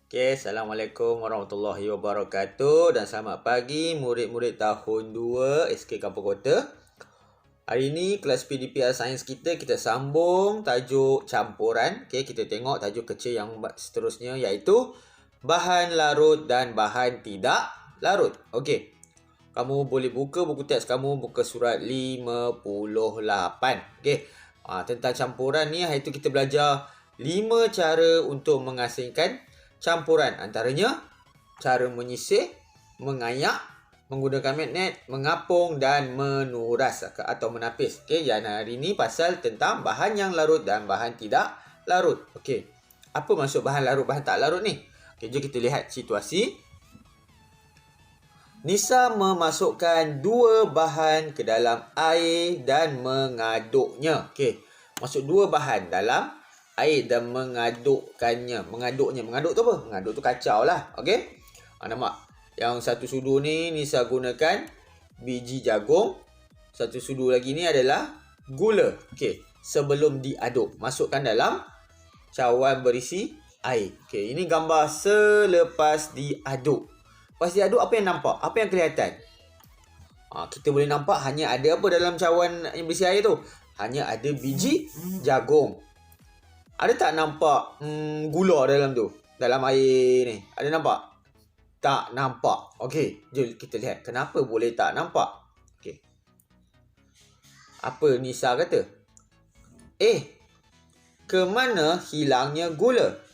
Okay, Assalamualaikum warahmatullahi wabarakatuh dan selamat pagi murid-murid tahun 2 SK Kampung Kota. Hari ini kelas PDPR Sains kita sambung tajuk campuran. Okay, kita tengok tajuk kecil yang seterusnya iaitu bahan larut dan bahan tidak larut. Okay, kamu boleh buka buku teks kamu, buka surat 58. Okay, tentang campuran ni, hari tu kita belajar 5 cara untuk mengasingkan campuran. Antaranya cara menyisir, mengayak, menggunakan magnet, mengapung dan menuras atau menapis. Okey, yang hari ni pasal tentang bahan yang larut dan bahan tidak larut. Okey. Apa maksud bahan larut, bahan tak larut ni? Okey, jom kita lihat situasi. Nisa memasukkan 2 bahan ke dalam air dan mengaduknya. Okey. Masuk 2 bahan dalam air dan mengadukkannya. Mengaduk tu apa? Mengaduk tu kacau lah. Okey. Nampak? Yang satu sudu ni Nisa gunakan biji jagung. Satu sudu lagi ni adalah gula. Okey. Sebelum diaduk, masukkan dalam cawan berisi air. Okey. Ini gambar selepas diaduk. Lepas diaduk, apa yang nampak? Apa yang kelihatan? Kita boleh nampak hanya ada apa dalam cawan yang berisi air tu? Hanya ada biji jagung. Ada tak nampak gula dalam tu? Dalam air ni. Ada nampak? Tak nampak. Okey, jom kita lihat. Kenapa boleh tak nampak? Okey. Apa Nisa kata? Ke mana hilangnya gula?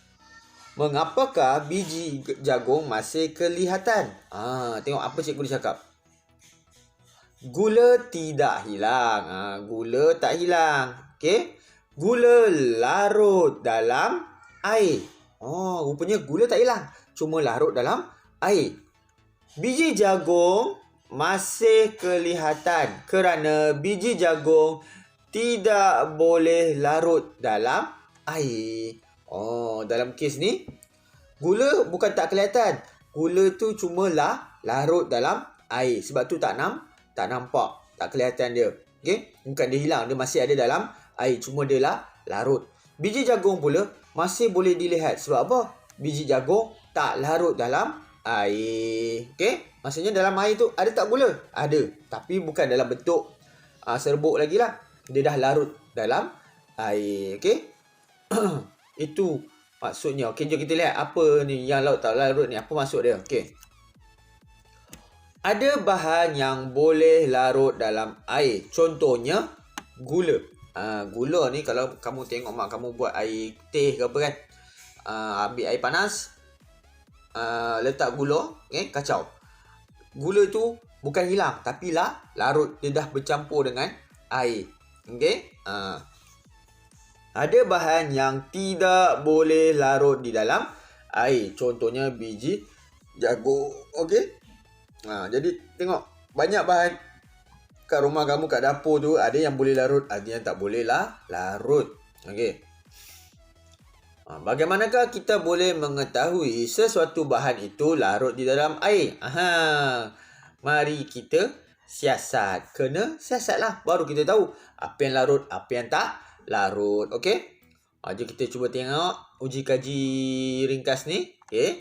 Mengapakah biji jagung masih kelihatan? Tengok apa cikgu dia cakap. Gula tidak hilang. Gula tak hilang. Okey. Gula larut dalam air. Rupanya gula tak hilang. Cuma larut dalam air. Biji jagung masih kelihatan kerana biji jagung tidak boleh larut dalam air. Dalam kes ni, gula bukan tak kelihatan. Gula tu cuma larut dalam air. Sebab tu tak nampak. Tak kelihatan dia. Okay? Bukan dia hilang. Dia masih ada dalam air. Cuma dia larut. Biji jagung pula masih boleh dilihat. Sebab apa? Biji jagung tak larut dalam air. Okay? Maksudnya dalam air tu ada tak gula? Ada. Tapi bukan dalam bentuk serbuk lagi lah. Dia dah larut dalam air. Okay? Itu maksudnya. Okay, jom kita lihat apa ni yang laut tak larut ni. Apa maksud dia? Okay. Ada bahan yang boleh larut dalam air. Contohnya gula. Gula ni kalau kamu tengok mak kamu buat air teh ke apa kan. Ambil air panas. Letak gula. Okay, kacau. Gula tu bukan hilang. Tapi larut. Dia dah bercampur dengan air. Okay. Ada bahan yang tidak boleh larut di dalam air. Contohnya biji jagung. Okey. Jadi tengok. Banyak bahan kat rumah kamu, kat dapur tu. Ada yang boleh larut. Ada yang tak boleh larut. Okey. Bagaimanakah kita boleh mengetahui sesuatu bahan itu larut di dalam air? Mari kita siasat. Kena siasat lah. Baru kita tahu apa yang larut, apa yang tak larut. Okey. Jom kita cuba tengok uji kaji ringkas ni. Okey.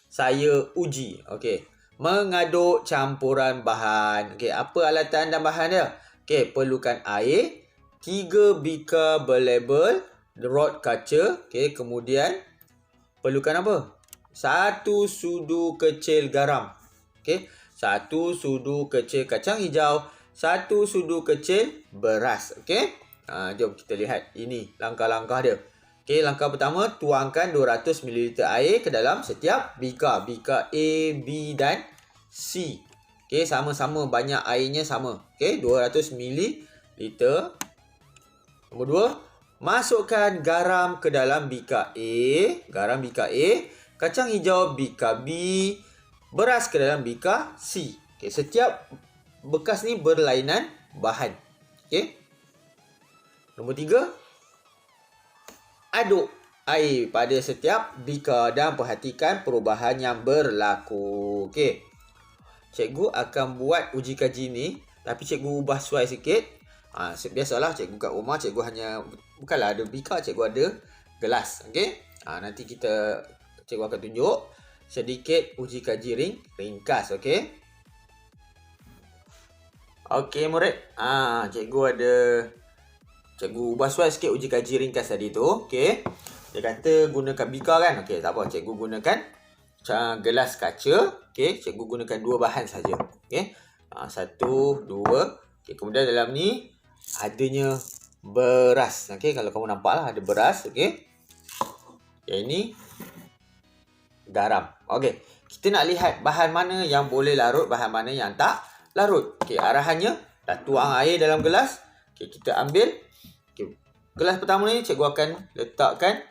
Saya uji. Okey. Mengaduk campuran bahan. Okey, apa alatan dan bahan dia? Okey, perlukan air, 3 bika berlabel rod kaca. Okey, kemudian perlukan apa? 1 sudu kecil garam. Okey, 1 sudu kecil kacang hijau, 1 sudu kecil beras. Okey. Jom kita lihat ini langkah-langkah dia. Okey, langkah pertama, tuangkan 200 ml air ke dalam setiap bika. Bika A, B dan C. Okey, sama-sama banyak airnya sama. Okey, 200 ml. Nombor 2, masukkan garam ke dalam bika A. Garam bika A. Kacang hijau bika B. Beras ke dalam bika C. Okey, setiap bekas ni berlainan bahan. Okey. Nombor 3, aduk air pada setiap bika dan perhatikan perubahan yang berlaku. Okey. Cikgu akan buat uji kaji ni, tapi cikgu ubah suai sikit. Biasalah cikgu kat rumah, cikgu hanya, bukanlah ada bika, cikgu ada gelas. Okey. Nanti cikgu akan tunjuk sedikit uji kaji ringkas, okey? Okey murid, cikgu ubah suai sikit uji kaji ringkas tadi tu, okey? Dia kata gunakan bika kan? Okey, tak apa, cikgu gunakan gelas kaca, okey? Cikgu gunakan 2 bahan saja, okey? 1, 2, okey, kemudian dalam ni adanya beras, okey? Kalau kamu nampak lah ada beras, okey? Yang ini garam. Okey, kita nak lihat bahan mana yang boleh larut, bahan mana yang tak larut. Okey, arahannya dah tuang air dalam gelas. Okey, kita ambil. Okey, gelas pertama ni cikgu akan letakkan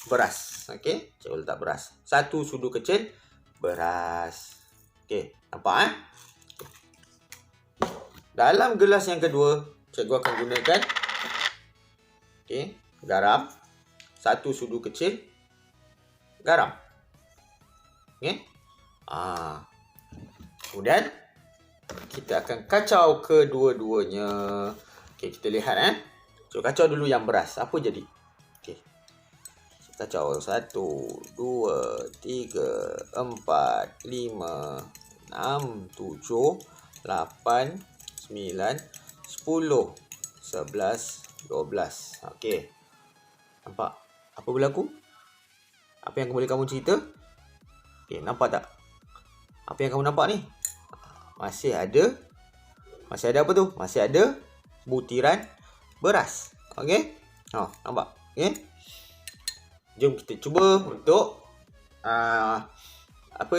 beras. Okey, cikgu letak beras. 1 sudu kecil beras. Okey, nampak Dalam gelas yang kedua, cikgu akan gunakan garam. 1 sudu kecil garam. Okey. Kemudian kita akan kacau kedua-duanya. Okey, kita lihat So kacau dulu yang beras. Apa jadi? Okey. Kacau 1, 2, 3, 4, 5, 6, 7, 8, 9, 10, 11, 12. Okey. Nampak apa berlaku? Apa yang boleh kamu cerita? Okey, nampak tak? Apa yang kamu nampak ni? Masih ada apa tu? Masih ada butiran beras. Okey? Nampak? Okey? Jom kita cuba untuk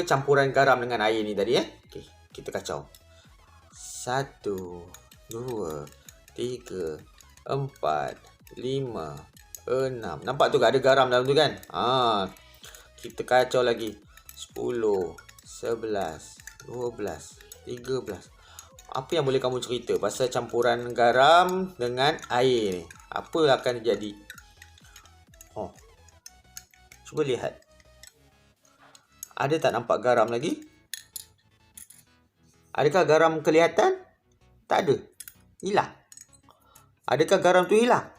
campuran garam dengan air ni tadi Okey, kita kacau. 1, 2, 3, 4, 5, 6. Nampak tu ada garam dalam tu kan? Kita kacau lagi. 10, 11, 12, 13. Apa yang boleh kamu cerita pasal campuran garam dengan air ni? Apa akan jadi? Cuba lihat. Ada tak nampak garam lagi? Adakah garam kelihatan? Tak ada. Hilang. Adakah garam tu hilang?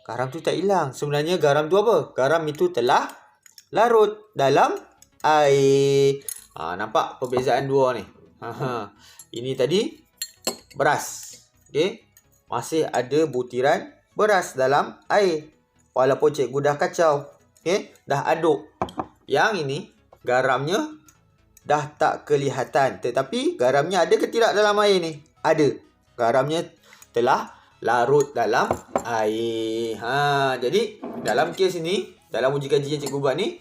Garam tu tak hilang. Sebenarnya garam tu apa? Garam itu telah larut dalam air. Nampak perbezaan dua ni? Ini tadi beras. Okey. Masih ada butiran beras dalam air. Walaupun cikgu dah kacau. Okey. Dah aduk. Yang ini garamnya dah tak kelihatan. Tetapi garamnya ada ke tidak dalam air ni? Ada. Garamnya telah larut dalam air. Jadi dalam kes ini, dalam uji kaji yang cikgu buat ni,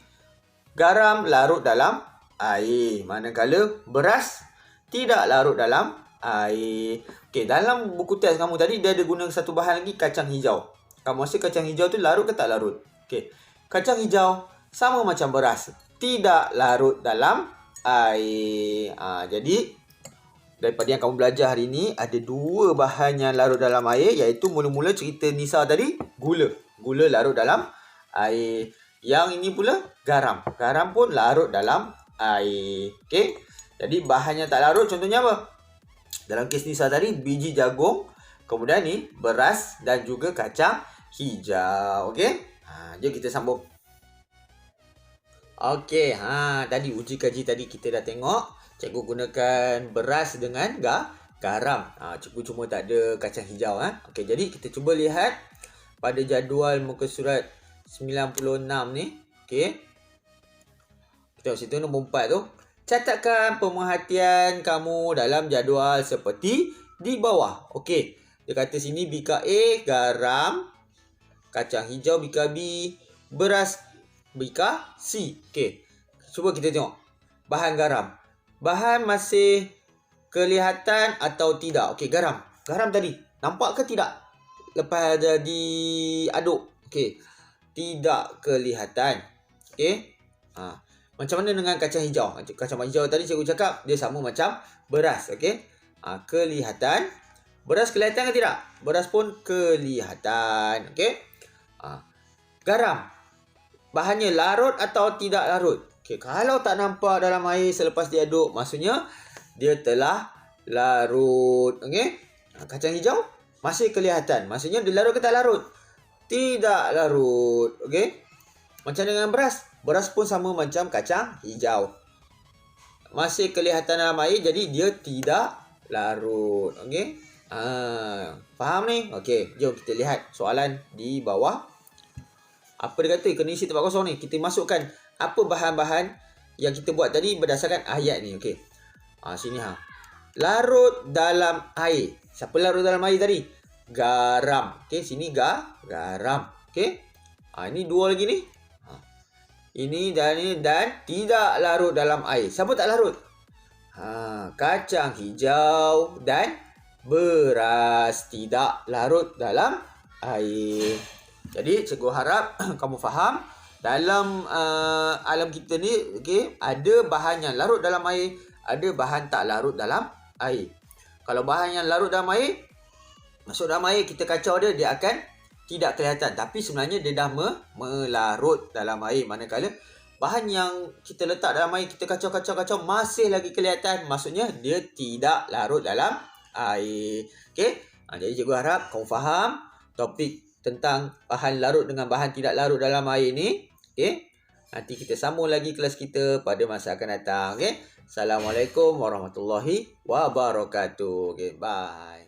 garam larut dalam air. Manakala beras tidak larut dalam air. Okey, dalam buku teks kamu tadi dia ada guna satu bahan lagi, kacang hijau. Kamu rasa kacang hijau tu larut ke tak larut? Okey. Kacang hijau sama macam beras, tidak larut dalam air. Jadi daripada yang kamu belajar hari ni, ada 2 bahan yang larut dalam air, iaitu mula-mula cerita Nisa tadi, gula. Gula larut dalam air. Yang ini pula garam. Garam pun larut dalam air. Okey. Jadi bahan yang tak larut contohnya apa? Dalam kes Nisa tadi, biji jagung, kemudian ni beras dan juga kacang hijau. Okey. Jom kita sambung. Okey, tadi uji kaji tadi kita dah tengok. Cikgu gunakan beras dengan garam. Cikgu cuma tak ada kacang hijau. Okey, jadi kita cuba lihat pada jadual muka surat 96 ni. Okey. Kita tengok situ nombor 4 tu. Catatkan pemerhatian kamu dalam jadual seperti di bawah. Okey. Dia kata sini bika A garam, kacang hijau bika B, beras bika C. Okey. Cuba kita tengok. Bahan garam. Bahan masih kelihatan atau tidak? Okey, garam. Garam tadi. Nampak ke tidak? Lepas ada diaduk. Okey. Tidak kelihatan. Okey. Macam mana dengan kacang hijau? Kacang hijau tadi cikgu cakap dia sama macam beras. Okey. Kelihatan. Beras kelihatan ke tidak? Beras pun kelihatan. Okey. Garam. Bahannya larut atau tidak larut? Okey, kalau tak nampak dalam air selepas diaduk, maksudnya dia telah larut. Okey. Kacang hijau masih kelihatan. Maksudnya dia larut ke tak larut? Tidak larut. Okey. Macam dengan beras. Beras pun sama macam kacang hijau. Masih kelihatan dalam air, jadi dia tidak larut. Okey? Faham ni? Okey, jom kita lihat soalan di bawah. Apa dia kata? Kena isi tempat kosong ni. Kita masukkan apa bahan-bahan yang kita buat tadi berdasarkan ayat ni. Okey. Sini larut dalam air. Siapa larut dalam air tadi? Garam. Okey, sini garam. Okey. Ini dua lagi ni. Ini dan tidak larut dalam air. Siapa tak larut? Kacang hijau dan beras tidak larut dalam air. Jadi cikgu harap kamu faham dalam alam kita ni, okey, ada bahan yang larut dalam air, ada bahan tak larut dalam air. Kalau bahan yang larut dalam air, masuk dalam air, kita kacau dia akan tidak kelihatan. Tapi sebenarnya dia dah melarut dalam air. Manakala bahan yang kita letak dalam air, kita kacau masih lagi kelihatan. Maksudnya dia tidak larut dalam air. Okey? Jadi cikgu harap kau faham topik tentang bahan larut dengan bahan tidak larut dalam air ni. Okey? Nanti kita sambung lagi kelas kita pada masa akan datang. Okey? Assalamualaikum warahmatullahi wabarakatuh. Okey, bye.